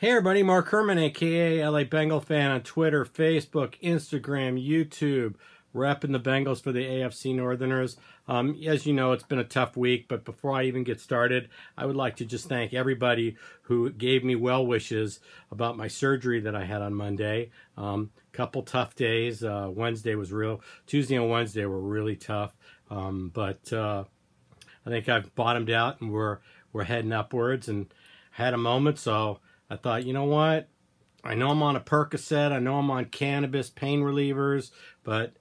Hey everybody, Mark Herman, aka LA Bengal fan on Twitter, Facebook, Instagram, YouTube, repping the Bengals for the AFC Northerners. As you know, it's been a tough week, but before I even get started, I would like to just thank everybody who gave me well wishes about my surgery that I had on Monday. Couple tough days. Wednesday was real. Tuesday and Wednesday were really tough, but I think I've bottomed out and we're heading upwards, and had a moment, so I thought, you know what? I know I'm on a Percocet. I know I'm on cannabis, pain relievers, but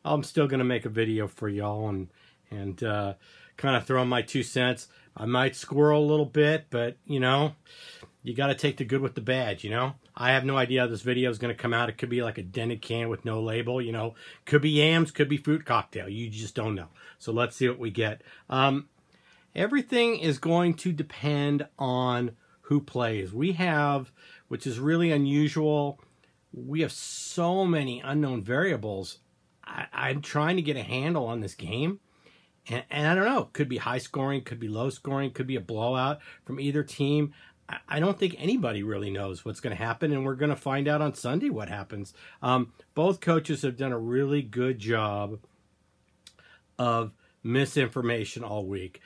I'm still going to make a video for y'all and kind of throw in my 2 cents. I might squirrel a little bit, but, you know, you got to take the good with the bad, you know? I have no idea how this video is going to come out. It could be like a dented can with no label, you know? Could be yams, could be fruit cocktail. You just don't know. So let's see what we get. Everything is going to depend on who plays. We have, which is really unusual, we have so many unknown variables. I'm trying to get a handle on this game, and I don't know, could be high scoring, could be low scoring, could be a blowout from either team. I don't think anybody really knows what's going to happen, and we're going to find out on Sunday what happens. Both coaches have done a really good job of misinformation all week.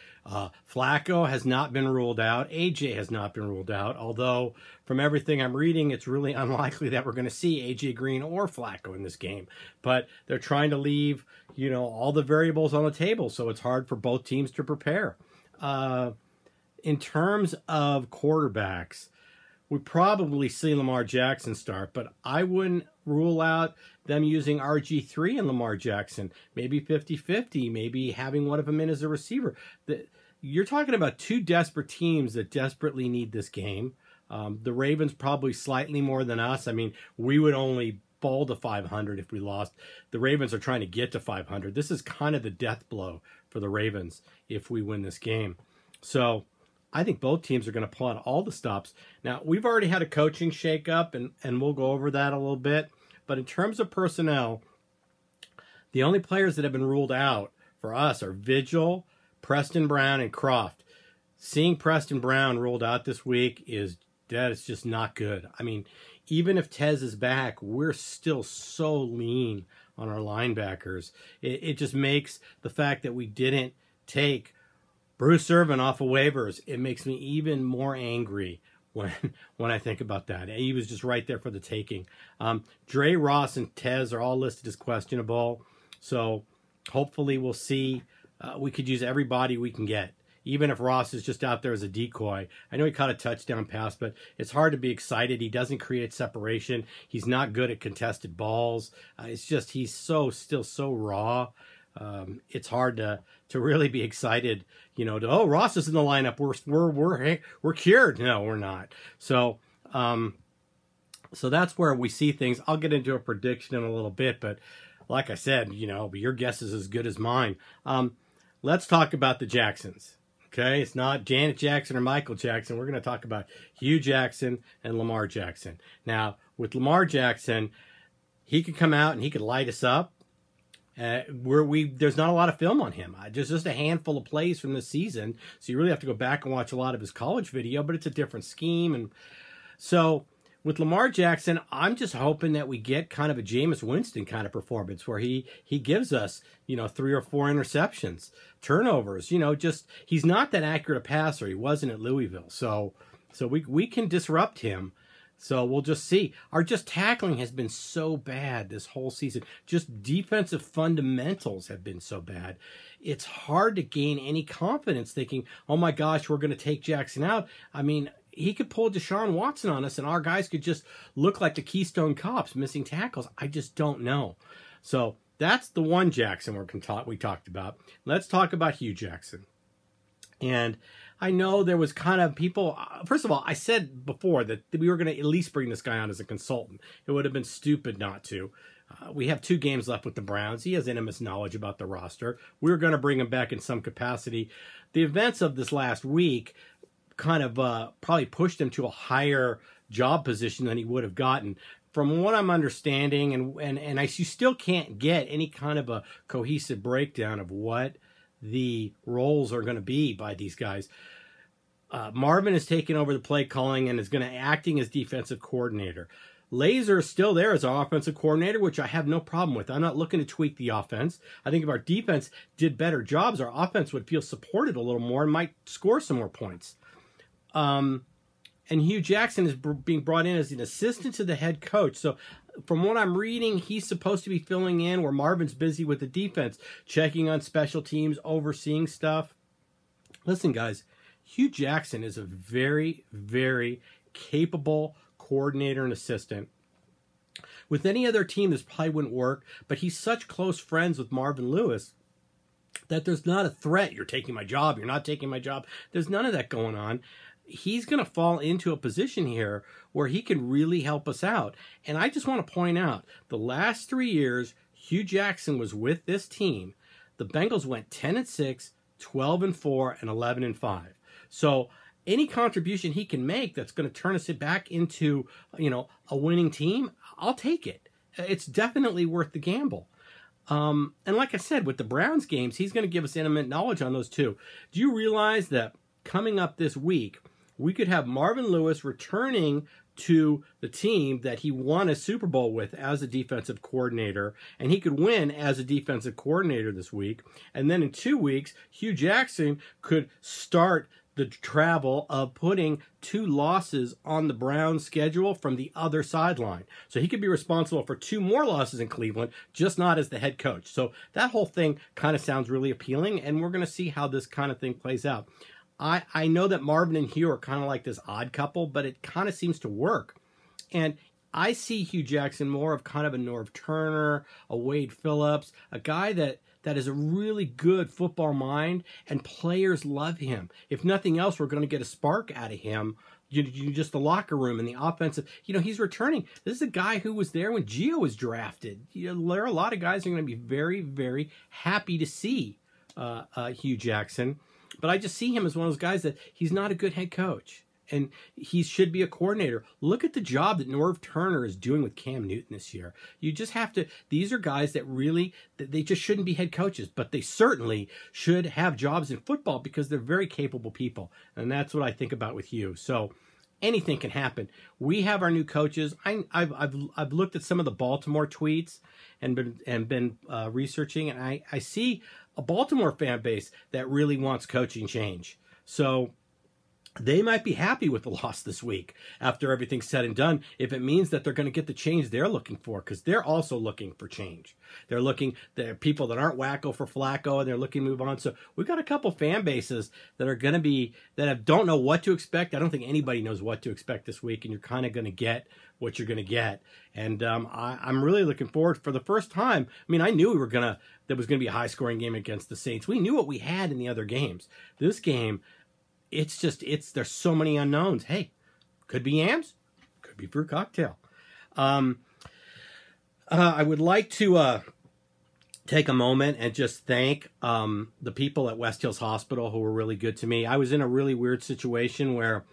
Flacco has not been ruled out. AJ has not been ruled out, although from everything I'm reading, it's really unlikely that we're going to see AJ Green or Flacco in this game. But they're trying to leave, you know, all the variables on the table, so it's hard for both teams to prepare. In terms of quarterbacks, we probably see Lamar Jackson start, but I wouldn't rule out them using RG3 and Lamar Jackson, maybe 50-50, maybe having one of them in as a receiver. You're talking about two desperate teams that desperately need this game. The Ravens probably slightly more than us. I mean, we would only fall to 500 if we lost. The Ravens are trying to get to 500. This is kind of the death blow for the Ravens if we win this game. So I think both teams are going to pull out all the stops. Now, we've already had a coaching shakeup, and we'll go over that a little bit. But in terms of personnel, the only players that have been ruled out for us are Vigil, Preston Brown, and Croft. Seeing Preston Brown ruled out this week is just not good. I mean, even if Tez is back, we're still so lean on our linebackers. It just makes the fact that we didn't take Bruce Irvin off of waivers, it makes me even more angry when I think about that. He was just right there for the taking. Dre, Ross, and Tez are all listed as questionable, so hopefully we'll see. We could use everybody we can get, even if Ross is just out there as a decoy. I know he caught a touchdown pass, but it's hard to be excited. He doesn't create separation. He's not good at contested balls. It's just he's still so raw. It's hard to really be excited, you know, oh, Ross is in the lineup, we're cured. No, we're not. So that's where we see things. I'll get into a prediction in a little bit, but like I said, you know, your guess is as good as mine. Let's talk about the Jacksons. Okay, it's not Janet Jackson or Michael Jackson. We're going to talk about Hugh Jackson and Lamar Jackson. Now, with Lamar Jackson, he could come out and he could light us up. There's not a lot of film on him. There's just a handful of plays from this season, so you really have to go back and watch a lot of his college video, but it's a different scheme. And so with Lamar Jackson, I'm just hoping that we get kind of a Jameis Winston kind of performance where he gives us, you know, 3 or 4 interceptions, turnovers, you know, just he's not that accurate a passer. He wasn't at Louisville. So we can disrupt him. So we'll just see. Our just tackling has been so bad this whole season. Just defensive fundamentals have been so bad. It's hard to gain any confidence thinking, oh my gosh, we're going to take Jackson out. I mean, he could pull Deshaun Watson on us and our guys could just look like the Keystone Cops missing tackles. I just don't know. So that's the one Jackson we talked about. Let's talk about Hugh Jackson. And I know there was kind of people, first of all, I said before that we were going to at least bring this guy on as a consultant. It would have been stupid not to. We have 2 games left with the Browns. He has intimate knowledge about the roster. We were going to bring him back in some capacity. The events of this last week kind of probably pushed him to a higher job position than he would have gotten. From what I'm understanding, and you still can't get any kind of a cohesive breakdown of what the roles are going to be by these guys. Marvin is taking over the play calling and is going to acting as defensive coordinator. Laser is still there as our offensive coordinator, which I have no problem with. I'm not looking to tweak the offense. I think if our defense did better jobs, our offense would feel supported a little more and might score some more points. And Hugh Jackson is being brought in as an assistant to the head coach. So from what I'm reading, he's supposed to be filling in where Marvin's busy with the defense, checking on special teams, overseeing stuff. Listen, guys, Hugh Jackson is a very, very capable coordinator and assistant. With any other team, this probably wouldn't work, but he's such close friends with Marvin Lewis that there's not a threat. You're taking my job. You're not taking my job. There's none of that going on. He's going to fall into a position here where he can really help us out. And I just want to point out, the last 3 years, Hugh Jackson was with this team. The Bengals went 10-6, 12-4, and 11-5. So any contribution he can make that's going to turn us back into, a winning team, I'll take it. It's definitely worth the gamble. And like I said, with the Browns games, he's going to give us intimate knowledge on those too. Do you realize that coming up this week, we could have Marvin Lewis returning to the team that he won a Super Bowl with as a defensive coordinator, and he could win as a defensive coordinator this week. And then in 2 weeks, Hugh Jackson could start the travel of putting 2 losses on the Browns schedule from the other sideline. So he could be responsible for 2 more losses in Cleveland, just not as the head coach. So that whole thing kind of sounds really appealing, and we're going to see how this kind of thing plays out. I know that Marvin and Hugh are kind of like this odd couple, but it kind of seems to work. And I see Hugh Jackson more of kind of a Norv Turner, a Wade Phillips, a guy that has a really good football mind, and players love him. If nothing else, we're going to get a spark out of him. Just the locker room and the offensive. He's returning. This is a guy who was there when Gio was drafted. There are a lot of guys who are going to be very, very happy to see Hugh Jackson. But I just see him as one of those guys that he's not a good head coach. And he should be a coordinator. Look at the job that Norv Turner is doing with Cam Newton this year. You just have to, these are guys that really, they just shouldn't be head coaches, but they certainly should have jobs in football because they're very capable people. And that's what I think about with you. So anything can happen. We have our new coaches. I've looked at some of the Baltimore tweets and been researching, and I see a Baltimore fan base that really wants coaching change. So they might be happy with the loss this week after everything's said and done if it means that they're going to get the change they're looking for, because they're also looking for change. They're people that aren't wacko for Flacco, and they're looking to move on. So we've got a couple fan bases that are going to be, don't know what to expect. I don't think anybody knows what to expect this week, and you're kind of going to get what you're going to get. And I'm really looking forward for the first time. I mean, I knew there was going to be a high-scoring game against the Saints. We knew what we had in the other games. This game, there's so many unknowns. Hey, could be yams, could be fruit cocktail. I would like to take a moment and just thank the people at West Hills Hospital who were really good to me. I was in a really weird situation where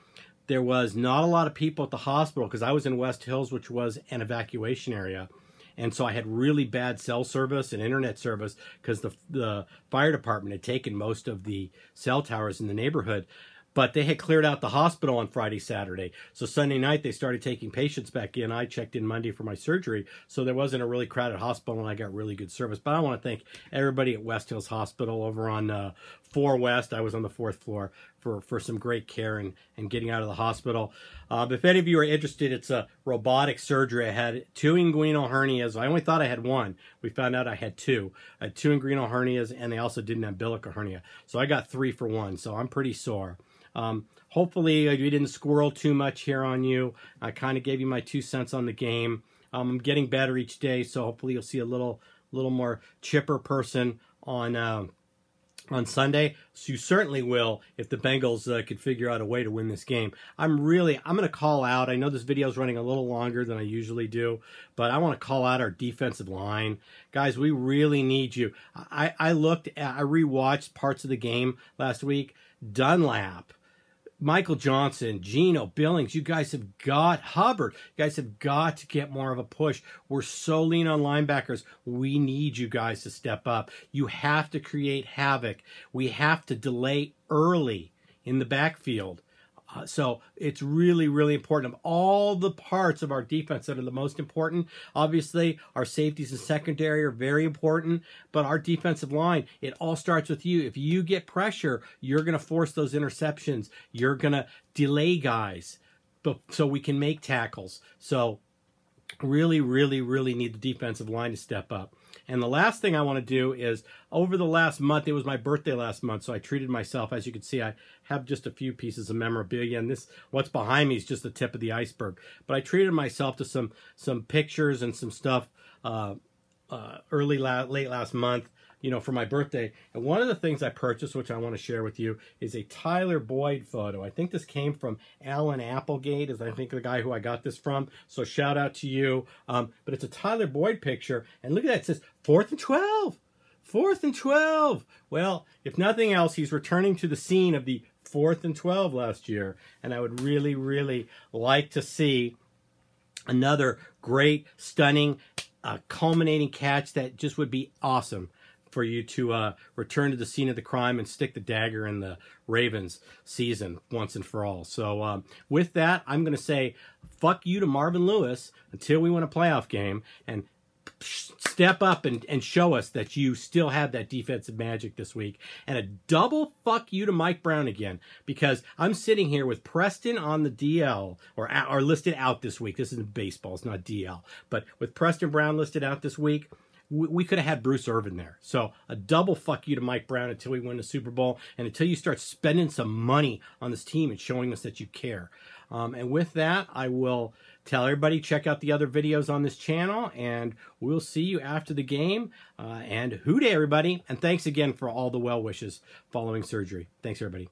there was not a lot of people at the hospital because I was in West Hills, which was an evacuation area. And so I had really bad cell service and internet service because the fire department had taken most of the cell towers in the neighborhood. But they had cleared out the hospital on Friday, Saturday. So Sunday night, they started taking patients back in. I checked in Monday for my surgery. So there wasn't a really crowded hospital, and I got really good service. But I want to thank everybody at West Hills Hospital over on 4 West. I was on the 4th floor for some great care and getting out of the hospital. If any of you are interested, it's a robotic surgery. I had 2 inguinal hernias. I only thought I had 1. We found out I had 2. I had 2 inguinal hernias, and they also did an umbilical hernia. So I got 3 for 1. So I'm pretty sore. Hopefully we didn't squirrel too much here on you. I kind of gave you my 2 cents on the game. I'm getting better each day, so hopefully you'll see a little more chipper person on Sunday. So you certainly will if the Bengals could figure out a way to win this game. I'm going to call out. I know this video is running a little longer than I usually do, but I want to call out our defensive line. Guys, we really need you. I rewatched parts of the game last week. Dunlap, Michael Johnson, Geno, Billings, you guys have got Hubbard. You guys have got to get more of a push. We're so lean on linebackers. We need you guys to step up. You have to create havoc. We have to delay early in the backfield. So it's really, really important. Of all the parts of our defense that are the most important, obviously our safeties and secondary are very important, but our defensive line, it all starts with you. If you get pressure, you're going to force those interceptions. You're going to delay guys so we can make tackles. So really, really, really need the defensive line to step up. And the last thing I want to do is, over the last month, it was my birthday last month, so I treated myself. As you can see, I have just a few pieces of memorabilia, and this, what's behind me is just the tip of the iceberg. But I treated myself to some pictures and some stuff late last month, you know, for my birthday. And one of the things I purchased, which I want to share with you, is a Tyler Boyd photo. I think this came from Alan Applegate, is I think the guy who I got this from. So shout out to you. But it's a Tyler Boyd picture. And look at that. It says 4th and 12. 4th and 12. Well, if nothing else, he's returning to the scene of the 4th and 12 last year. And I would really, really like to see another great, stunning, culminating catch that just would be awesome for you to return to the scene of the crime and stick the dagger in the Ravens season once and for all. So with that, I'm going to say fuck you to Marvin Lewis until we win a playoff game, and step up and show us that you still have that defensive magic this week. And a double fuck you to Mike Brown again, because I'm sitting here with Preston on the DL, or listed out this week. This isn't baseball, it's not DL. But with Preston Brown listed out this week, we could have had Bruce Irvin there. So a double fuck you to Mike Brown until we win the Super Bowl, and until you start spending some money on this team and showing us that you care. And with that, I will tell everybody, check out the other videos on this channel, and we'll see you after the game. And hooday, everybody. And thanks again for all the well wishes following surgery. Thanks, everybody.